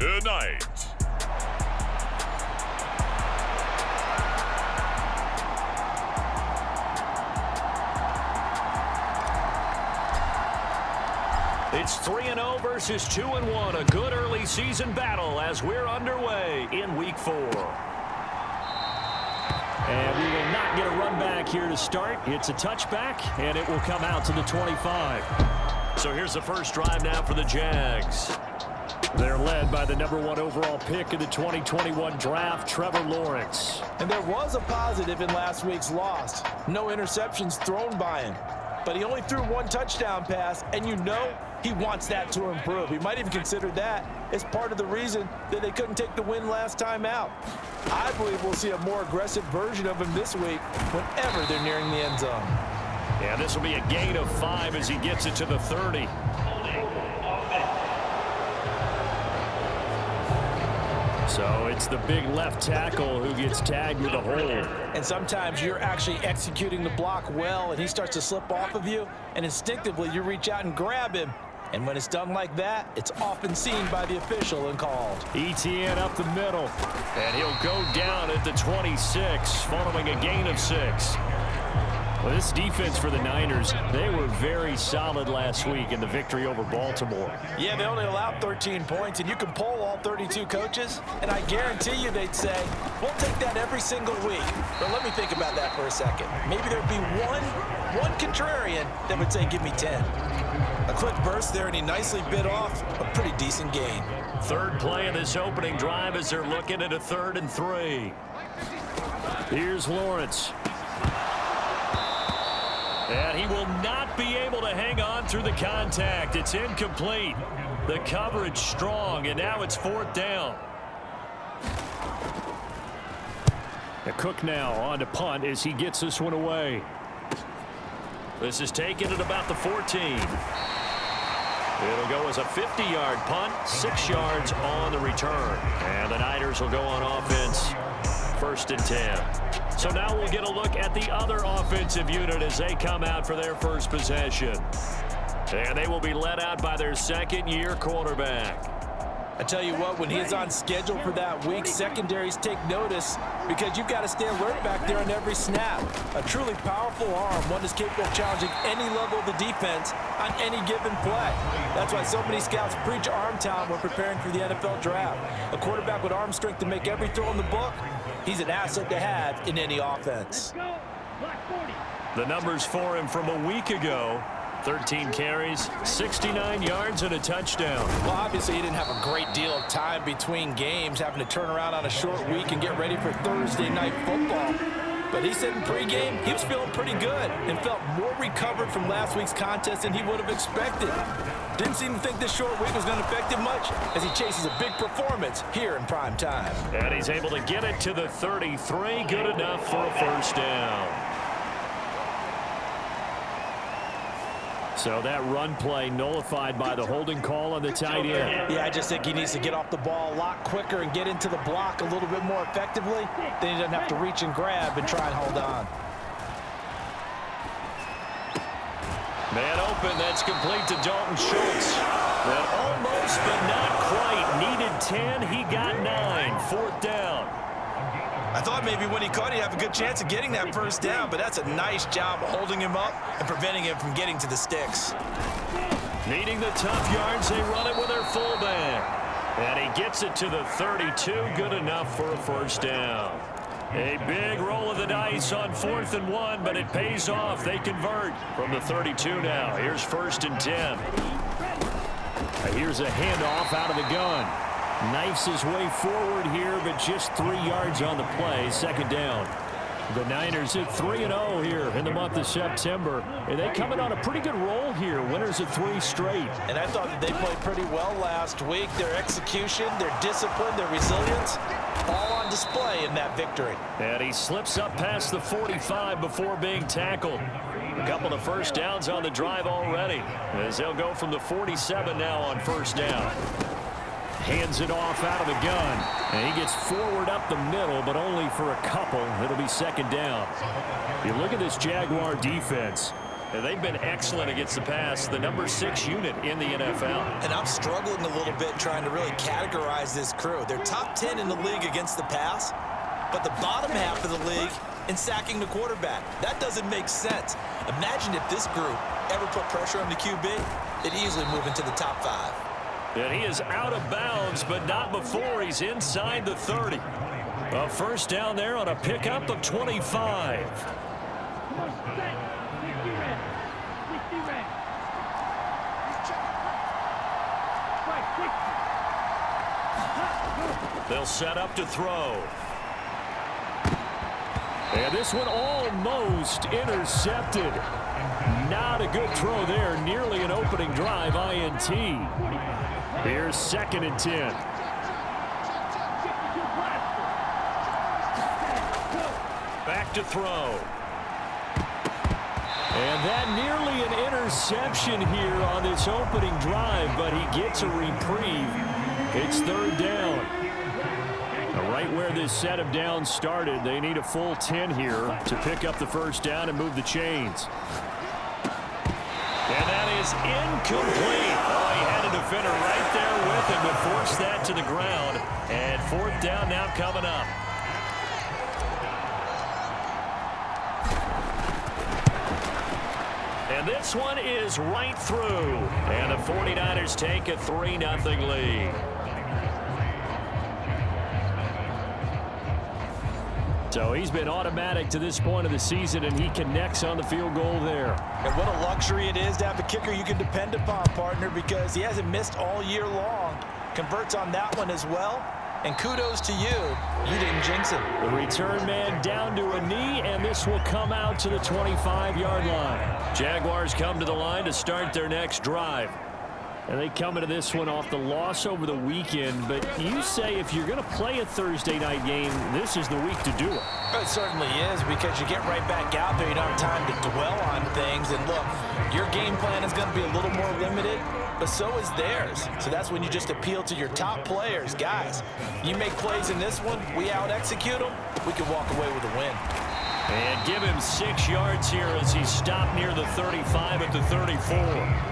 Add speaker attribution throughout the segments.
Speaker 1: tonight.
Speaker 2: It's 3-0 versus 2-1. A good early season battle as we're underway in Week 4. And we will not get a run back here to start. It's a touchback, and it will come out to the 25. So here's the first drive now for the Jags. They're led by the #1 overall pick in the 2021 draft, Trevor Lawrence.
Speaker 3: And there was a positive in last week's loss. No interceptions thrown by him. But he only threw one touchdown pass, and you know he wants that to improve. He might even consider that as part of the reason that they couldn't take the win last time out. I believe we'll see a more aggressive version of him this week whenever they're nearing the end zone.
Speaker 2: Yeah, this will be a gain of 5 as he gets it to the 30. So it's the big left tackle who gets tagged with a hold.
Speaker 3: And sometimes you're actually executing the block well, and he starts to slip off of you, and instinctively you reach out and grab him. And when it's done like that, it's often seen by the official and called.
Speaker 2: ETN up the middle. And he'll go down at the 26 following a gain of 6. Well, this defense for the Niners, they were very solid last week in the victory over Baltimore.
Speaker 3: Yeah, they only allowed 13 points, and you can poll all 32 coaches, and I guarantee you they'd say, we'll take that every single week. But let me think about that for a second. Maybe there'd be one contrarian that would say, give me 10. A quick burst there, and he nicely bit off a pretty decent gain.
Speaker 2: Third play of this opening drive as they're looking at a 3rd and 3. Here's Lawrence. And he will not be able to hang on through the contact. It's incomplete. The coverage strong, and now it's 4th down. Cook now on to punt as he gets this one away. This is taken at about the 14. It'll go as a 50-yard punt, 6 yards on the return. And the Niners will go on offense, 1st and 10. So now we'll get a look at the other offensive unit as they come out for their first possession. And they will be led out by their second-year quarterback.
Speaker 3: I tell you what, when he's on schedule for that week, secondaries take notice because you've got to stay alert back there on every snap. A truly powerful arm, one that's capable of challenging any level of the defense on any given play. That's why so many scouts preach arm talent when preparing for the NFL draft. A quarterback with arm strength to make every throw in the book, he's an asset to have in any offense.
Speaker 2: The numbers for him from a week ago: 13 carries, 69 yards, and a touchdown.
Speaker 3: Well, obviously, he didn't have a great deal of time between games, having to turn around on a short week and get ready for Thursday night football. But he said in pregame he was feeling pretty good and felt more recovered from last week's contest than he would have expected. Didn't seem to think this short week was going to affect him much as he chases a big performance here in prime time.
Speaker 2: And he's able to get it to the 33. Good enough for a 1st down. So that run play nullified by the holding call on the tight end.
Speaker 3: Yeah, I just think he needs to get off the ball a lot quicker and get into the block a little bit more effectively. Then he doesn't have to reach and grab and try and hold on.
Speaker 2: Man open, that's complete to Dalton Schultz. That almost, but not quite. Needed 10, he got 9. 4th down.
Speaker 3: I thought maybe when he caught it, he'd have a good chance of getting that 1st down, but that's a nice job of holding him up and preventing him from getting to the sticks.
Speaker 2: Needing the tough yards, they run it with their fullback. And he gets it to the 32. Good enough for a 1st down. A big roll of the dice on 4th and 1, but it pays off. They convert from the 32 now. Here's 1st and 10. Here's a handoff out of the gun. Knifes his way forward here, but just 3 yards on the play. 2nd down. The Niners at 3-0 here in the month of September. And they coming on a pretty good roll here. Winners of 3 straight.
Speaker 3: And I thought that they played pretty well last week. Their execution, their discipline, their resilience, all on display in that victory.
Speaker 2: And he slips up past the 45 before being tackled. A couple of 1st downs on the drive already, as they'll go from the 47 now on 1st down. Hands it off out of the gun. And he gets forward up the middle, but only for a couple. It'll be 2nd down. You look at this Jaguar defense. And they've been excellent against the pass, the number 6 unit in the NFL.
Speaker 3: And I'm struggling a little bit trying to really categorize this crew. They're top 10 in the league against the pass, but the bottom half of the league in sacking the quarterback. That doesn't make sense. Imagine if this group ever put pressure on the QB, it'd easily move into the top 5.
Speaker 2: And he is out of bounds, but not before he's inside the 30. A first down there on a pickup of 25. They'll set up to throw. And this one almost intercepted. Not a good throw there. Nearly an opening drive INT. Here's 2nd and 10. Back to throw. And that nearly an interception here on this opening drive, but he gets a reprieve. It's 3rd down. Right where this set of downs started, they need a full 10 here to pick up the first down and move the chains. And that is incomplete. Oh, he had a defender right there with him, but forced that to the ground. And 4th down now coming up. And this one is right through. And the 49ers take a 3-0 lead. So he's been automatic to this point of the season, and he connects on the field goal there.
Speaker 3: And what a luxury it is to have a kicker you can depend upon, partner, because he hasn't missed all year long. Converts on that one as well. And kudos to you. You didn't jinx it.
Speaker 2: The return man down to a knee, and this will come out to the 25-yard line. Jaguars come to the line to start their next drive. And they come into this one off the loss over the weekend. But you say if you're going to play a Thursday night game, this is the week to do it.
Speaker 3: It certainly is, because you get right back out there. You don't have time to dwell on things. And look, your game plan is going to be a little more limited, but so is theirs. So that's when you just appeal to your top players. Guys, you make plays in this one, we out-execute them, we can walk away with a win.
Speaker 2: And give him 6 yards here as he stopped near the 35 at the 34.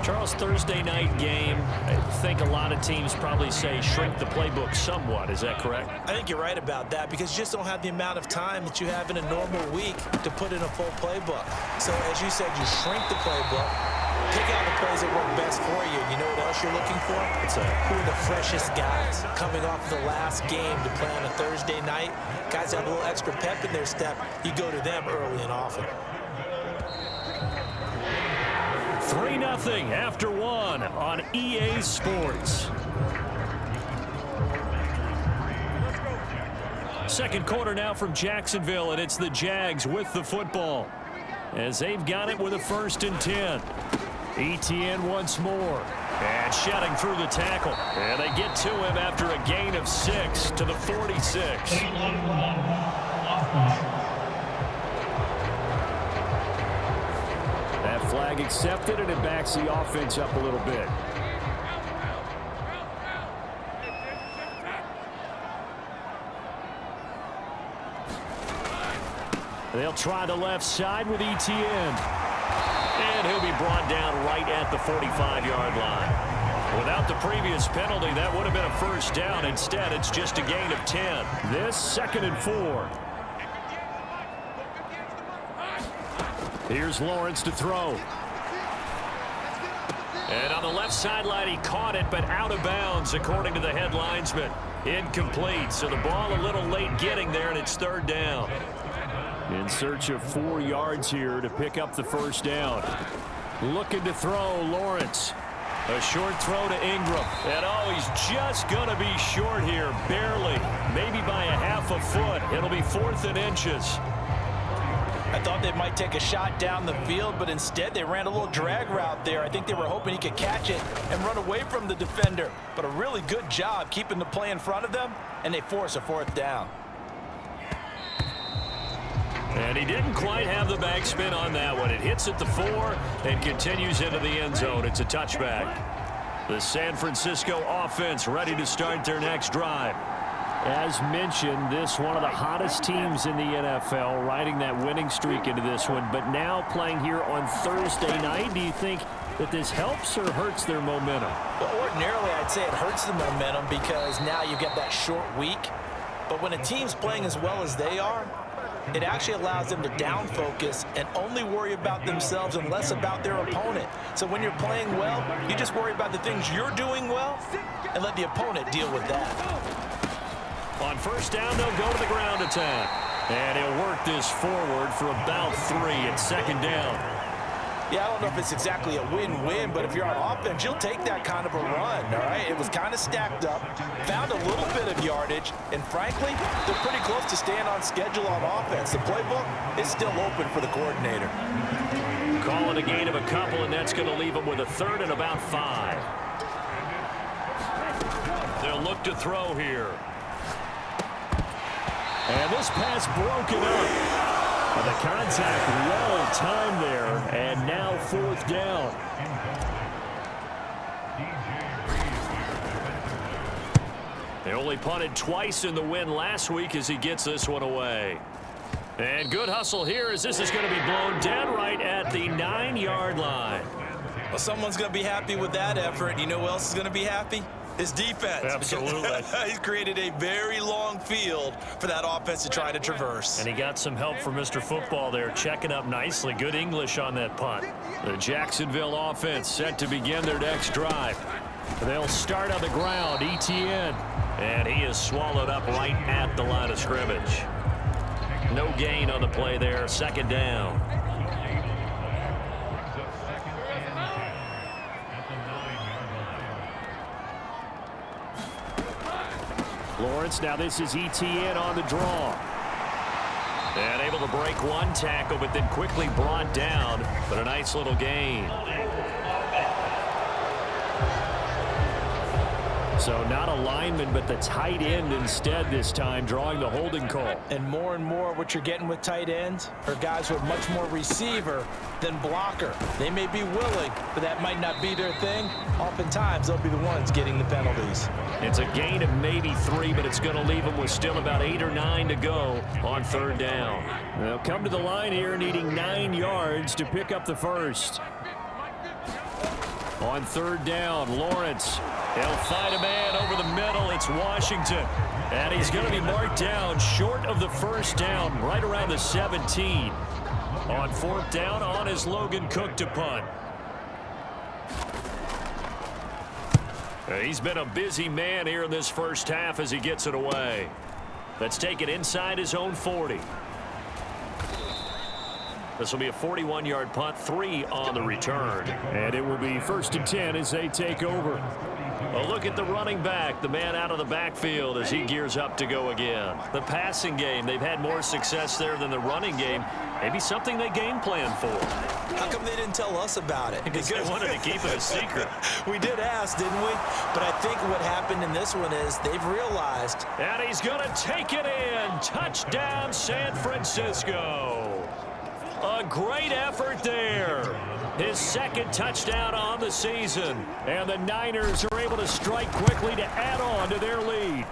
Speaker 2: Charles, Thursday night game, I think a lot of teams probably say shrink the playbook somewhat. Is that correct?
Speaker 3: I think you're right about that, because you just don't have the amount of time that you have in a normal week to put in a full playbook. So as you said, you shrink the playbook, pick out the plays that work best for you. You know what else you're looking for? Who are the freshest guys coming off the last game to play on a Thursday night? Guys have a little extra pep in their step. You go to them early and often.
Speaker 2: 3-0 after 1 on EA Sports. Second quarter now from Jacksonville, and it's the Jags with the football as they've got it with a 1st and 10. Etienne once more, and shedding through the tackle, and they get to him after a gain of 6 to the 46. That flag accepted, and it backs the offense up a little bit. They'll try the left side with Etienne. And he'll be brought down right at the 45-yard line. Without the previous penalty, that would have been a first down. Instead, it's just a gain of 10. This 2nd and 4. Here's Lawrence to throw. And on the left sideline, he caught it, but out of bounds, according to the head linesman. Incomplete, so the ball a little late getting there, and it's 3rd down. In search of 4 yards here to pick up the first down. Looking to throw, Lawrence. A short throw to Ingram. And oh, he's just going to be short here, barely. Maybe by a half a foot. It'll be 4th and inches.
Speaker 3: I thought they might take a shot down the field, but instead they ran a little drag route there. I think they were hoping he could catch it and run away from the defender. But a really good job keeping the play in front of them, and they force a 4th down.
Speaker 2: And he didn't quite have the backspin on that one. It hits at the 4 and continues into the end zone. It's a touchback. The San Francisco offense ready to start their next drive. As mentioned, this one of the hottest teams in the NFL, riding that winning streak into this one, but now playing here on Thursday night. Do you think that this helps or hurts their momentum?
Speaker 3: Well, ordinarily, I'd say it hurts the momentum because now you get that short week. But when a team's playing as well as they are, it actually allows them to down focus and only worry about themselves and less about their opponent. So when you're playing well, you just worry about the things you're doing well and let the opponent deal with that.
Speaker 2: On first down, they'll go to the ground attack. And he'll work this forward for about 3 at second down.
Speaker 3: Yeah, I don't know if it's exactly a win-win, but if you're on offense, you'll take that kind of a run, all right? It was kind of stacked up, found a little bit of yardage, and frankly, they're pretty close to staying on schedule on offense. The playbook is still open for the coordinator.
Speaker 2: Call it a gain of a couple, and that's going to leave them with a third and about 5. They'll look to throw here. And this pass broken up. The contact well timed there, and now fourth down. They only punted twice in the win last week as he gets this one away. And good hustle here as this is going to be blown down right at the 9-yard line.
Speaker 3: Well, someone's going to be happy with that effort. You know who else is going to be happy? His defense.
Speaker 2: Absolutely.
Speaker 3: He's created a very long field for that offense to try to traverse.
Speaker 2: And he got some help from Mr. Football there, checking up nicely. Good English on that punt. The Jacksonville offense set to begin their next drive. They'll start on the ground, ETN. And he is swallowed up right at the line of scrimmage. No gain on the play there, second down. Lawrence, now this is ETN on the draw. And able to break one tackle, but then quickly brought down. But a nice little gain. So not a lineman, but the tight end instead this time, drawing the holding call.
Speaker 3: And more what you're getting with tight ends are guys with much more receiver than blocker. They may be willing, but that might not be their thing. Oftentimes, they'll be the ones getting the penalties.
Speaker 2: It's a gain of maybe 3, but it's going to leave them with still about 8 or 9 to go on third down. They'll come to the line here needing 9 yards to pick up the first. On third down, Lawrence. He'll find a man over the middle. It's Washington. And he's going to be marked down short of the first down, right around the 17. On fourth down, on is Logan Cook to punt. He's been a busy man here in this first half as he gets it away. Let's take it inside his own 40. This will be a 41-yard punt, 3 on the return. And it will be 1st and 10 as they take over. A look at the running back, the man out of the backfield as he gears up to go again. The passing game, they've had more success there than the running game. Maybe something they game plan for.
Speaker 3: How come they didn't tell us about it?
Speaker 2: Because they wanted to keep it a secret.
Speaker 3: We did ask, didn't we? But I think what happened in this one is they've realized.
Speaker 2: And he's going to take it in. Touchdown, San Francisco. A great effort there. His second touchdown on the season. And the Niners are able to strike quickly to add on to their lead.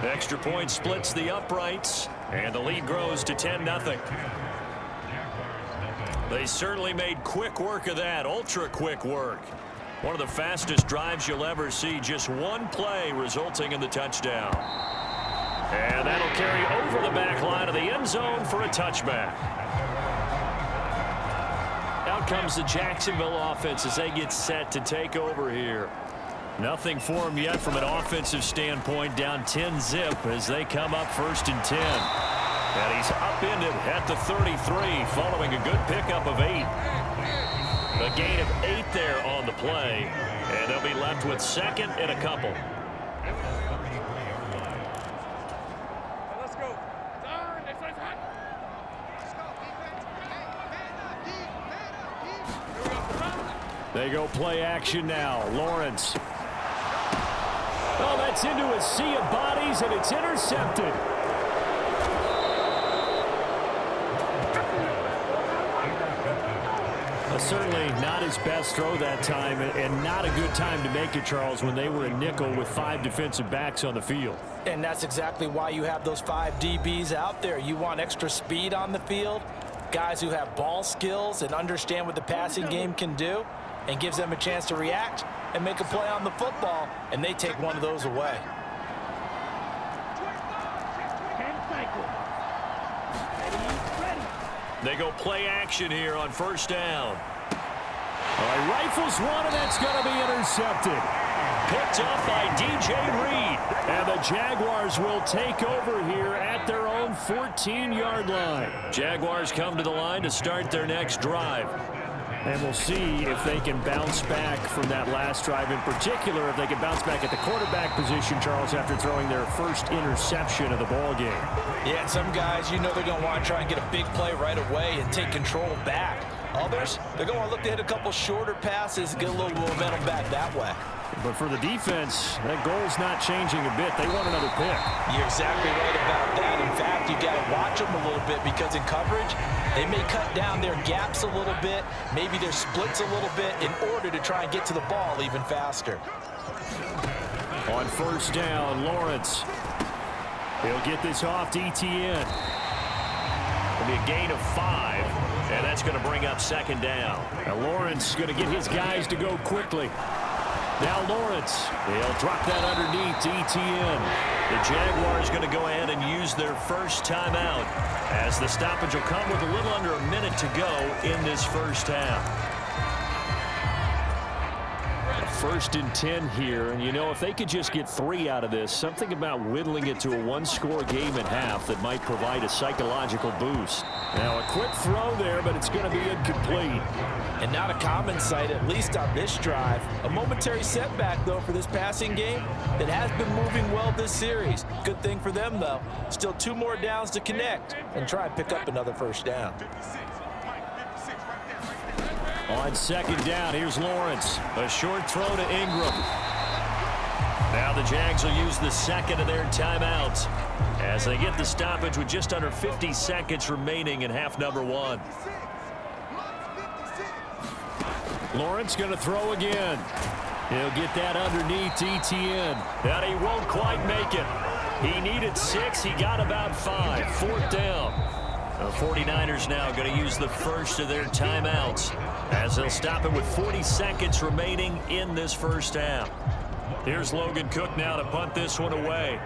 Speaker 2: Extra point splits the uprights. And the lead grows to 10-0. They certainly made quick work of that. Ultra quick work. One of the fastest drives you'll ever see. Just one play resulting in the touchdown. And that'll carry over the back line of the end zone for a touchback. Out comes the Jacksonville offense as they get set to take over here. Nothing for them yet from an offensive standpoint. Down 10-zip as they come up 1st and 10. And he's upended at the 33 following a good pickup of 8. A gain of 8 there on the play. And they'll be left with 2nd and a couple. They go play action now. Lawrence. Oh, that's into a sea of bodies, and it's intercepted. A certainly not his best throw that time, and not a good time to make it, Charles, when they were a nickel with 5 defensive backs on the field.
Speaker 3: And that's exactly why you have those 5 DBs out there. You want extra speed on the field, guys who have ball skills and understand what the passing game can do, and gives them a chance to react and make a play on the football, and they take one of those away.
Speaker 2: They go play action here on first down. All right, rifles one, and that's going to be intercepted. Picked up by DJ Reed. And the Jaguars will take over here at their own 14-yard line. Jaguars come to the line to start their next drive. And we'll see if they can bounce back from that last drive. In particular, if they can bounce back at the quarterback position, Charles, after throwing their first interception of the ball game.
Speaker 3: Yeah, some guys, you know they're going to want to try and get a big play right away and take control back. Others, they're going to look to hit a couple shorter passes and get a little momentum back that way.
Speaker 2: But for the defense, that goal's not changing a bit. They want another pick.
Speaker 3: You're exactly right about that. In fact, you got to watch them a little bit because in coverage, they may cut down their gaps a little bit, maybe their splits a little bit in order to try and get to the ball even faster.
Speaker 2: On first down, Lawrence. He'll get this off to Etienne. It'll be a gain of 5, and that's going to bring up second down. Now Lawrence is going to get his guys to go quickly. Now Lawrence, they'll drop that underneath to Etienne. The Jaguars going to go ahead and use their first timeout as the stoppage will come with a little under a minute to go in this first half. First and 10 here, and you know, if they could just get 3 out of this, something about whittling it to a one-score game at half that might provide a psychological boost. Now a quick throw there, but it's going to be incomplete.
Speaker 3: And not a common sight, at least on this drive. A momentary setback, though, for this passing game that has been moving well this series. Good thing for them, though. Still 2 more downs to connect and try and pick up another first down.
Speaker 2: On second down, here's Lawrence. A short throw to Ingram. Now the Jags will use the second of their timeouts as they get the stoppage with just under 50 seconds remaining in half number 1. Lawrence going to throw again. He'll get that underneath to Etienne. And he won't quite make it. He needed 6. He got about 5. Fourth down. The 49ers now going to use the first of their timeouts as they'll stop it with 40 seconds remaining in this first half. Here's Logan Cook now to punt this one away.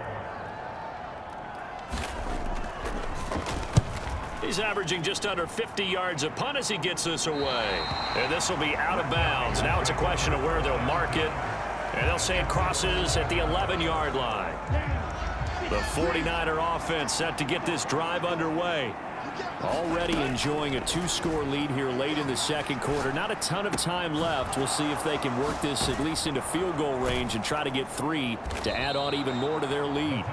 Speaker 2: He's averaging just under 50 yards a punt as he gets this away. And this will be out of bounds. Now it's a question of where they'll mark it. And they'll say it crosses at the 11-yard line. The 49er offense set to get this drive underway. Already enjoying a 2-score lead here late in the second quarter. Not a ton of time left. We'll see if they can work this at least into field goal range and try to get 3 to add on even more to their lead.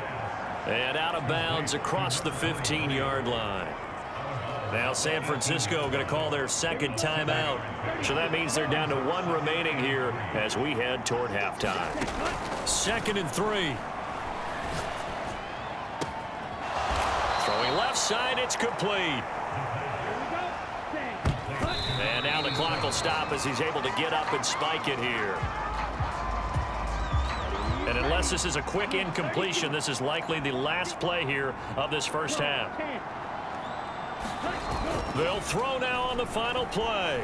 Speaker 2: And out of bounds across the 15-yard line. Now San Francisco going to call their second timeout. So that means they're down to 1 remaining here as we head toward halftime. 2nd and 3. Throwing left side, it's complete. And now the clock will stop as he's able to get up and spike it here. And unless this is a quick incompletion, this is likely the last play here of this first half. They'll throw now on the final play.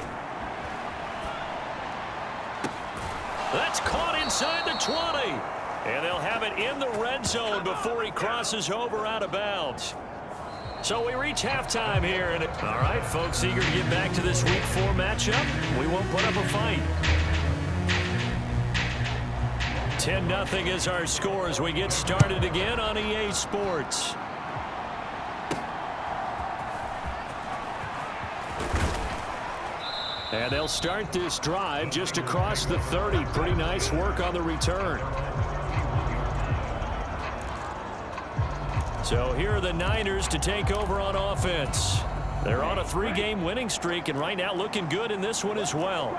Speaker 2: That's caught inside the 20. And they'll have it in the red zone before he crosses over out of bounds. So we reach halftime here. And all right, folks, eager to get back to this Week 4 matchup. We won't put up a fight. 10-0 is our score as we get started again on EA Sports. And they'll start this drive just across the 30. Pretty nice work on the return. So here are the Niners to take over on offense. They're on a 3-game winning streak and right now looking good in this one as well.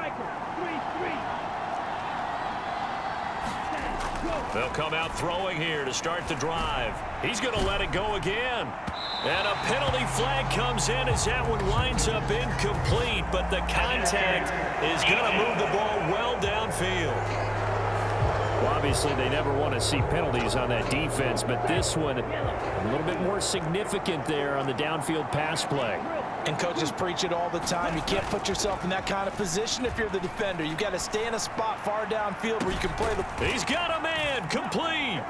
Speaker 2: They'll come out throwing here to start the drive. He's going to let it go again. And a penalty flag comes in as that one winds up incomplete, but the contact is going to move the ball well downfield.
Speaker 1: Well, obviously, they never want to see penalties on that defense, but this one a little bit more significant there on the downfield pass play.
Speaker 3: And coaches preach it all the time. You can't put yourself in that kind of position if you're the defender. You've got to stay in a spot far downfield where you can play the...
Speaker 2: He's got a man complete.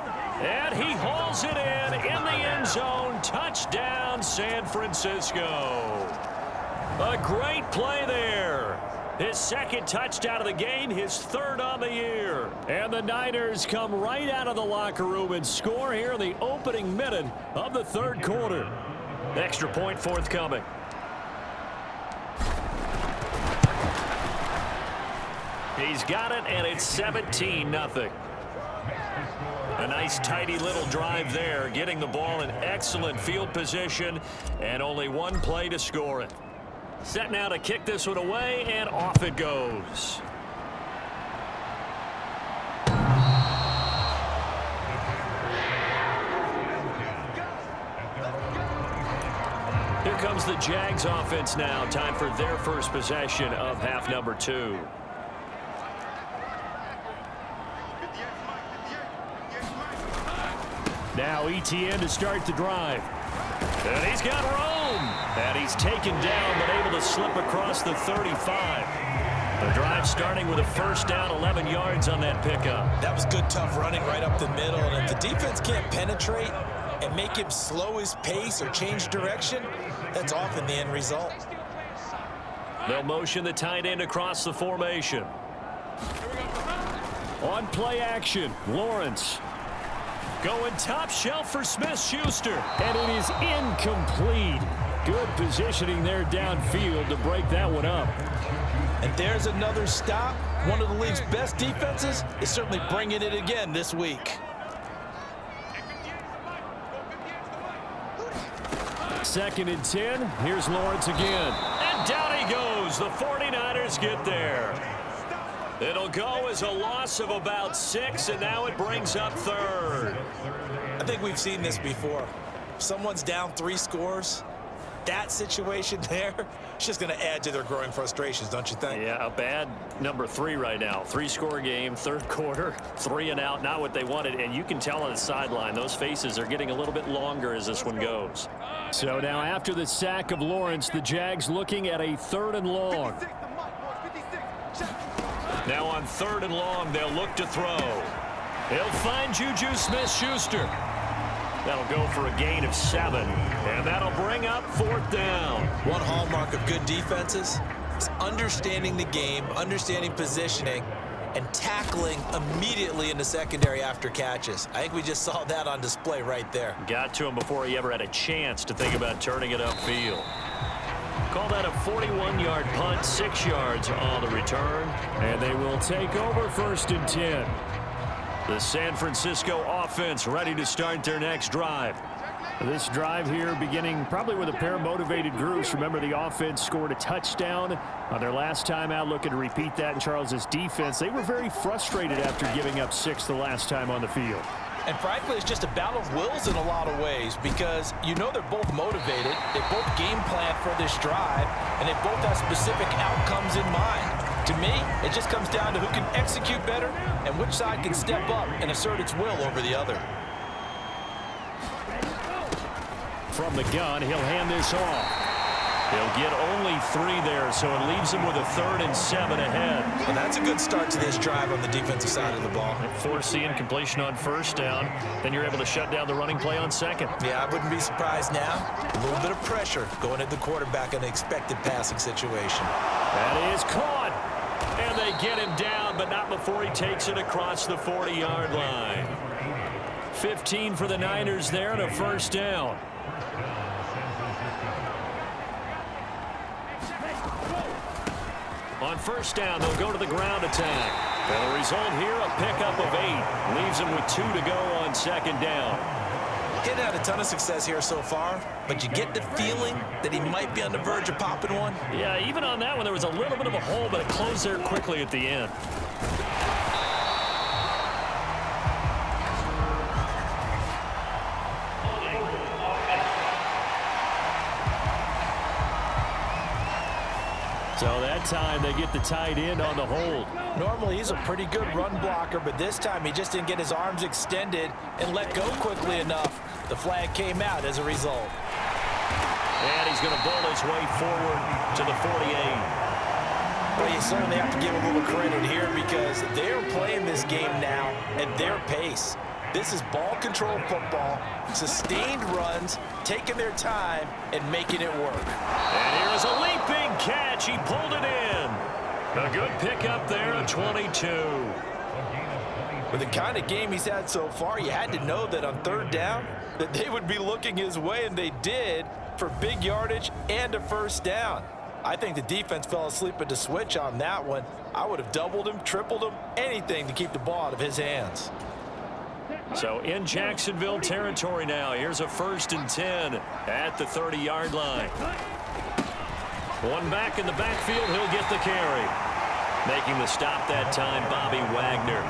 Speaker 2: And he hauls it in the end zone. Touchdown, San Francisco. A great play there. His second touchdown of the game, his third on the year. And the Niners come right out of the locker room and score here in the opening minute of the third quarter. Extra point forthcoming. He's got it, and it's 17-0. A nice, tidy little drive there, getting the ball in excellent field position, and only one play to score it. Set now to kick this one away, and off it goes. Here comes the Jags offense now. Time for their first possession of half number 2.
Speaker 1: Now ETN to start the drive.
Speaker 2: And he's got room. And he's taken down but able to slip across the 35. The drive starting with a first down, 11 yards on that pickup.
Speaker 3: That was good, tough running right up the middle. And if the defense can't penetrate and make him slow his pace or change direction, that's often the end result.
Speaker 2: They'll motion the tight end across the formation.
Speaker 1: On play action, Lawrence.
Speaker 2: Going top shelf for Smith-Schuster.
Speaker 1: And it is incomplete. Good positioning there downfield to break that one up.
Speaker 3: And there's another stop. One of the league's best defenses is certainly bringing it again this week.
Speaker 1: Second and 10. Here's Lawrence again.
Speaker 2: And down he goes. The 49ers get there. It'll go as a loss of about 6, and now it brings up third.
Speaker 3: I think we've seen this before. If someone's down 3 scores, that situation there, it's just going to add to their growing frustrations, don't you think?
Speaker 2: Yeah, a bad number 3 right now. 3-score game, third quarter, 3 and out, not what they wanted. And you can tell on the sideline, those faces are getting a little bit longer as this one goes.
Speaker 1: So now after the sack of Lawrence, the Jags looking at a 3rd and long.
Speaker 2: Now on 3rd and long, they'll look to throw. He'll find Juju Smith-Schuster. That'll go for a gain of 7, and that'll bring up 4th down.
Speaker 3: One hallmark of good defenses is understanding the game, understanding positioning, and tackling immediately in the secondary after catches. I think we just saw that on display right there.
Speaker 2: Got to him before he ever had a chance to think about turning it upfield. Call that a 41-yard punt, 6 yards on the return.
Speaker 1: And they will take over 1st and 10.
Speaker 2: The San Francisco offense ready to start their next drive.
Speaker 1: This drive here beginning probably with a pair of motivated groups. Remember, the offense scored a touchdown on their last time out, looking to repeat that in Charles's defense. They were very frustrated after giving up 6 the last time on the field.
Speaker 3: And frankly, it's just a battle of wills in a lot of ways because you know they're both motivated, they both game plan for this drive, and they both have specific outcomes in mind. To me, it just comes down to who can execute better and which side can step up and assert its will over the other.
Speaker 1: From the gun, he'll hand this off.
Speaker 2: He'll get only 3 there, so it leaves him with a 3rd and 7 ahead.
Speaker 3: And that's a good start to this drive on the defensive side of the ball.
Speaker 2: Force the incompletion on 1st down, then you're able to shut down the running play on 2nd.
Speaker 3: Yeah, I wouldn't be surprised now. A little bit of pressure going at the quarterback in an expected passing situation.
Speaker 2: That is caught. And they get him down, but not before he takes it across the 40-yard line. 15 for the Niners there and a 1st down. On 1st down, they'll go to the ground attack. And the result here, a pickup of 8. Leaves them with 2 to go on 2nd down.
Speaker 3: Getting had a ton of success here so far, but you get the feeling that he might be on the verge of popping one.
Speaker 2: Yeah, even on that one, there was a little bit of a hole, but it closed there quickly at the end.
Speaker 1: So that time they get the tight end on the hold.
Speaker 3: Normally he's a pretty good run blocker, but this time he just didn't get his arms extended and let go quickly enough. The flag came out as a result.
Speaker 2: And he's going to bowl his way forward to the 48.
Speaker 3: Well, you certainly have to give a little credit here because they're playing this game now at their pace. This is ball control football, sustained runs, taking their time, and making it work.
Speaker 2: And here's a leaping catch. He pulled it in. A good pickup there at 22.
Speaker 3: With the kind of game he's had so far, you had to know that on third down that they would be looking his way, and they did, for big yardage and a first down. I think the defense fell asleep at the switch on that one. I would have doubled him, tripled him, anything to keep the ball out of his hands.
Speaker 2: So in Jacksonville territory now. Here's a 1st and 10 at the 30-yard line. One back in the backfield. He'll get the carry. Making the stop that time, Bobby Wagner.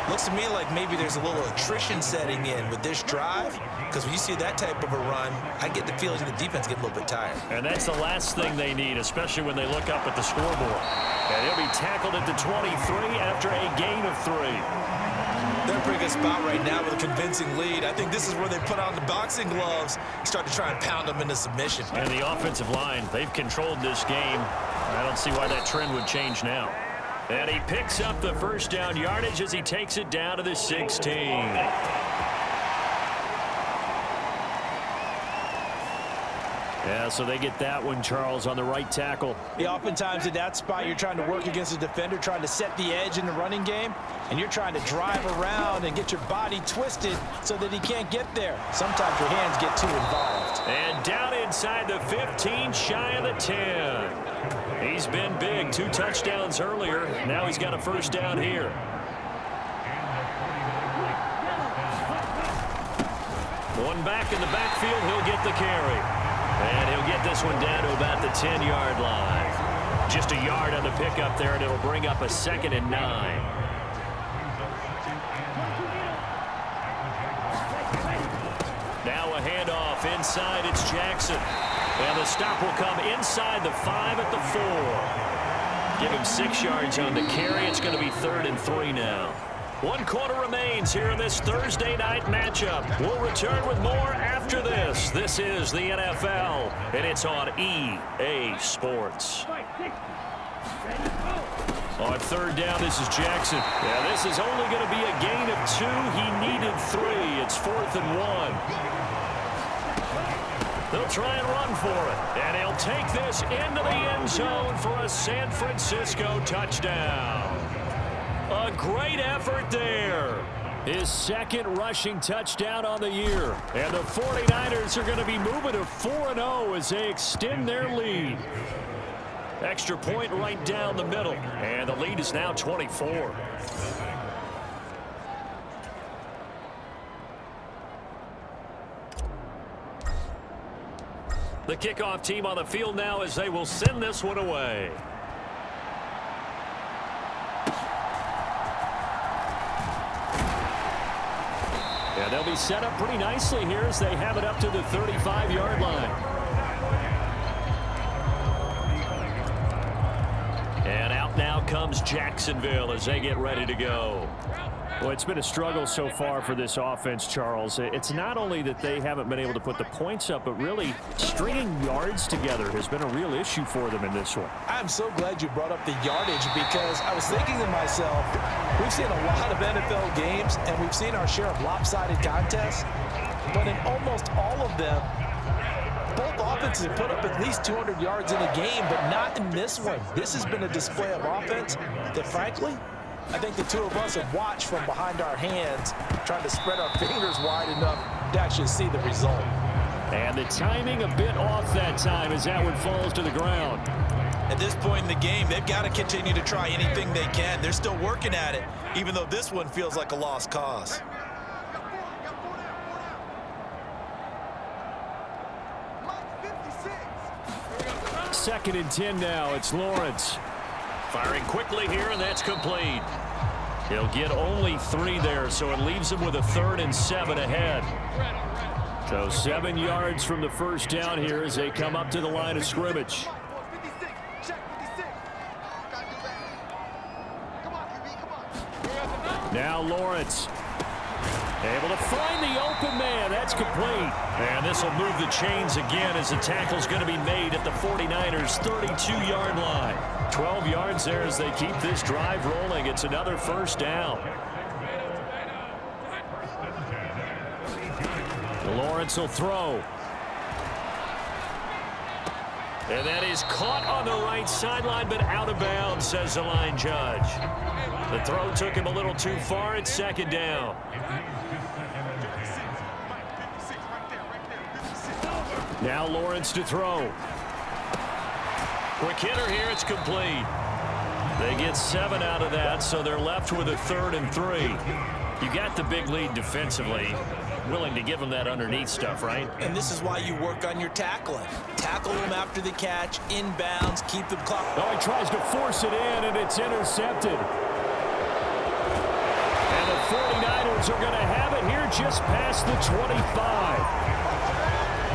Speaker 3: Looks to me like maybe there's a little attrition setting in with this drive, because when you see that type of a run, I get the feeling the defense get a little bit tired.
Speaker 2: And that's the last thing they need, especially when they look up at the scoreboard. And he'll be tackled at the 23 after a gain of 3.
Speaker 3: They're in a pretty good spot right now with a convincing lead. I think this is where they put on the boxing gloves, start to try and pound them into submission.
Speaker 2: And the offensive line, they've controlled this game. I don't see why that trend would change now. And he picks up the first down yardage as he takes it down to the 16.
Speaker 1: Yeah, so they get that one, Charles, on the right tackle.
Speaker 3: Yeah, oftentimes in that spot, you're trying to work against a defender, trying to set the edge in the running game, and you're trying to drive around and get your body twisted so that he can't get there. Sometimes your hands get too involved.
Speaker 2: And down inside the 15, shy of the 10. He's been big, 2 touchdowns earlier. Now he's got a first down here. One back in the backfield, he'll get the carry. And he'll get this one down to about the 10-yard line. Just a yard on the pickup there, and it'll bring up a 2nd and 9. Now a handoff inside. It's Jackson. And the stop will come inside the 5 at the 4. Give him 6 yards on the carry. It's going to be 3rd and 3 now. 1 quarter remains here in this Thursday night matchup. We'll return with more after this. This is the NFL, and it's on EA Sports. On 3rd down, this is Jackson. Yeah, this is only going to be a gain of 2. He needed 3. It's 4th and 1. They'll try and run for it, and he'll take this into the end zone for a San Francisco touchdown. A great effort there.
Speaker 1: His 2nd rushing touchdown on the year. And the 49ers are going to be moving to 4-0 as they extend their lead.
Speaker 2: Extra point right down the middle, and the lead is now 24. The kickoff team on the field now as they will send this one away.
Speaker 1: Yeah, they'll be set up pretty nicely here as they have it up to the 35-yard line.
Speaker 2: And out now comes Jacksonville as they get ready to go.
Speaker 1: Well, it's been a struggle so far for this offense, Charles. It's not only that they haven't been able to put the points up, but really stringing yards together has been a real issue for them in this one.
Speaker 3: I'm so glad you brought up the yardage because I was thinking to myself, we've seen a lot of NFL games and we've seen our share of lopsided contests, but in almost all of them, both offenses have put up at least 200 yards in a game, but not in this one. This has been a display of offense that, frankly, I think the two of us have watched from behind our hands, trying to spread our fingers wide enough to actually see the result.
Speaker 1: And the timing a bit off that time as that one falls to the ground.
Speaker 3: At this point in the game, they've got to continue to try anything they can. They're still working at it, even though this one feels like a lost cause.
Speaker 1: Second and 10 now. It's Lawrence.
Speaker 2: Firing quickly here, and that's complete. He'll get only 3 there, so it leaves him with a 3rd and 7 ahead.
Speaker 1: So 7 yards from the first down here as they come up to the line of scrimmage. Now Lawrence. Able to find the open man. That's complete.
Speaker 2: And this will move the chains again as the tackle's going to be made at the 49ers' 32-yard line. 12 yards there as they keep this drive rolling. It's another first down.
Speaker 1: Lawrence will throw.
Speaker 2: And that is caught on the right sideline, but out of bounds, says the line judge. The throw took him a little too far. It's second down.
Speaker 1: Now Lawrence to throw.
Speaker 2: Quick hitter here. It's complete. They get 7 out of that, so they're left with a 3rd and 3. You got the big lead defensively. Willing to give them that underneath stuff, right?
Speaker 3: And this is why you work on your tackling. Tackle them after the catch, inbounds, keep them clock.
Speaker 1: Oh, he tries to force it in, and it's intercepted. And the 49ers are going to have it here just past the 25.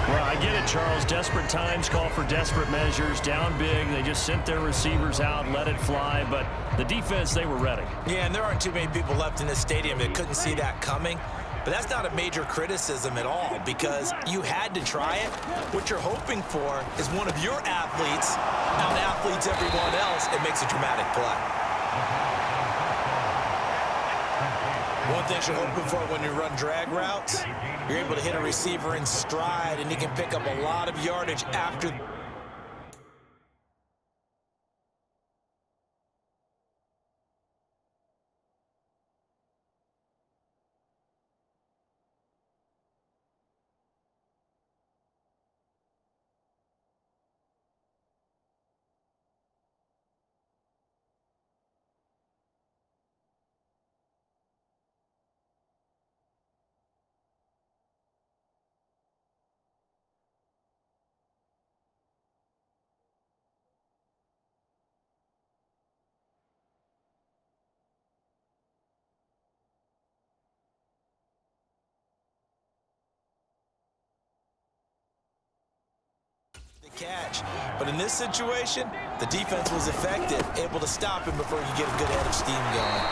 Speaker 2: Well, I get it, Charles. Desperate times call for desperate measures. Down big. They just sent their receivers out, let it fly. But the defense, they were ready.
Speaker 3: Yeah, and there aren't too many people left in this stadium that couldn't see that coming. But that's not a major criticism at all because you had to try it. What you're hoping for is one of your athletes out-athletes everyone else and makes a dramatic play. One thing you're hoping for when you run drag routes, you're able to hit a receiver in stride and he can pick up a lot of yardage after. Catch. But in this situation, the defense was effective, able to stop him before he could get a good head of steam going.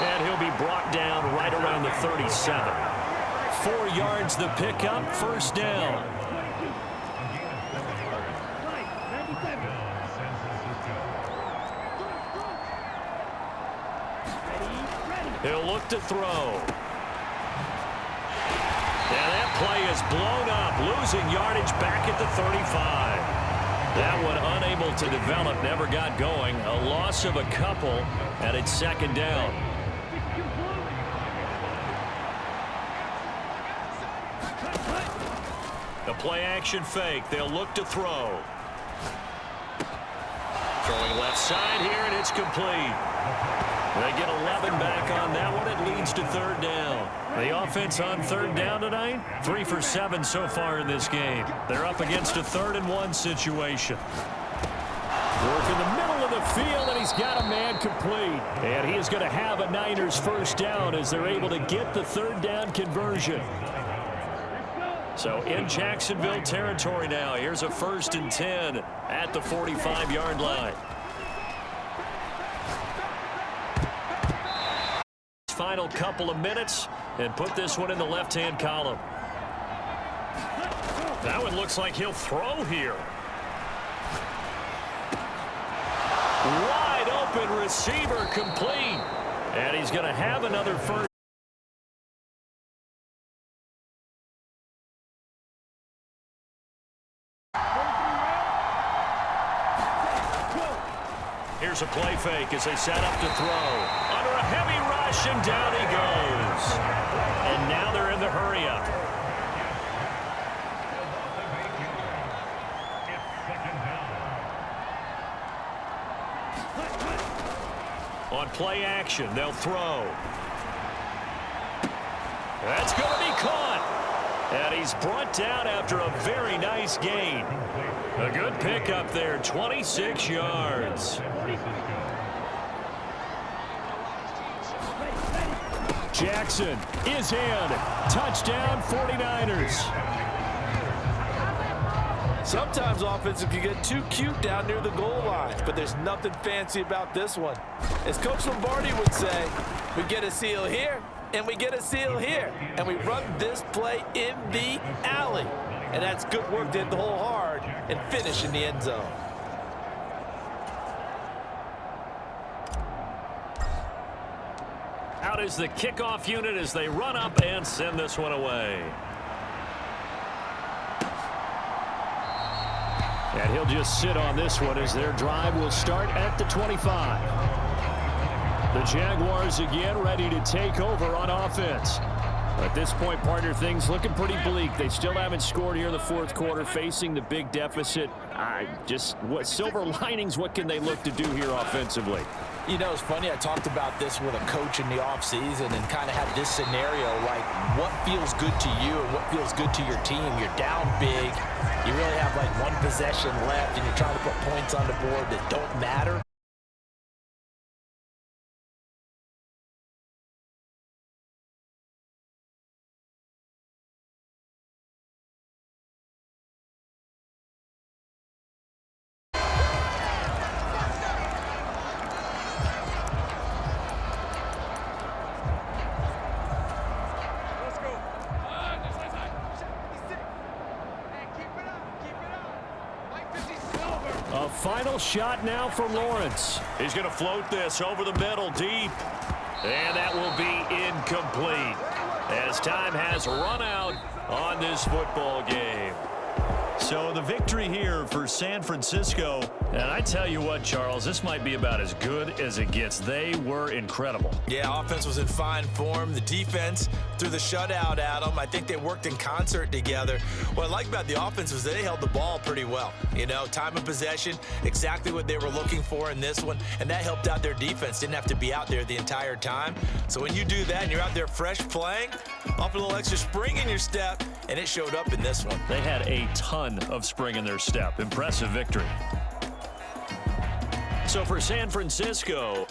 Speaker 2: And he'll be brought down right around the 37. 4 yards the pickup, first down. He'll look to throw. Yeah, that play is blown up, losing yardage back at the 35. That one unable to develop, never got going. A loss of a couple, and it's second down. The play action fake. They'll look to throw. Throwing left side here, and it's complete. They get 11 back on that one. It leads to third down. The offense on third down tonight, 3 for 7 so far in this game. They're up against a 3rd and 1 situation.
Speaker 1: Work in the middle of the field, and he's got a man complete. And he is going to have a Niners first down as they're able to get the 3rd down conversion.
Speaker 2: So in Jacksonville territory now. Here's a 1st and 10 at the 45-yard line. Final couple of minutes and put this one in the left-hand column. That one looks like he'll throw here. Wide open receiver complete. And he's going to have another first. Here's a play fake as they set up to throw. Under a heavy rush, and down he goes. And now they're in the hurry-up. On play action, they'll throw. That's going to be caught. And he's brought down after a very nice gain. A good pickup there, 26 yards.
Speaker 1: Jackson is in. Touchdown 49ers.
Speaker 3: Sometimes offenses can get too cute down near the goal line, but there's nothing fancy about this one. As Coach Lombardi would say, we get a seal here, and we get a seal here, and we run this play in the alley. And that's good work to hit the hole hard and finish in the end zone.
Speaker 2: Out is the kickoff unit as they run up and send this one away.
Speaker 1: And he'll just sit on this one as their drive will start at the 25. The Jaguars again ready to take over on offense. At this point, partner, things looking pretty bleak. They still haven't scored here in the fourth quarter, facing the big deficit. What silver linings, what can they look to do here offensively?
Speaker 3: You know, it's funny, I talked about this with a coach in the offseason and kind of had this scenario, like what feels good to you and what feels good to your team. You're down big. You really have like one possession left and you're trying to put points on the board that don't matter.
Speaker 1: A final shot now for Lawrence.
Speaker 2: He's going to float this over the middle deep. And that will be incomplete as time has run out on this football game. So the victory here for San Francisco. And I tell you what, Charles, this might be about as good as it gets. They were incredible.
Speaker 3: Yeah, offense was in fine form. The defense threw the shutout at them. I think they worked in concert together. What I like about the offense was they held the ball pretty well. You know, time of possession, exactly what they were looking for in this one. And that helped out their defense. Didn't have to be out there the entire time. So when you do that and you're out there fresh playing, off a little extra spring in your step, and it showed up in this one.
Speaker 2: They had a ton of spring in their step. Impressive victory. So for San Francisco,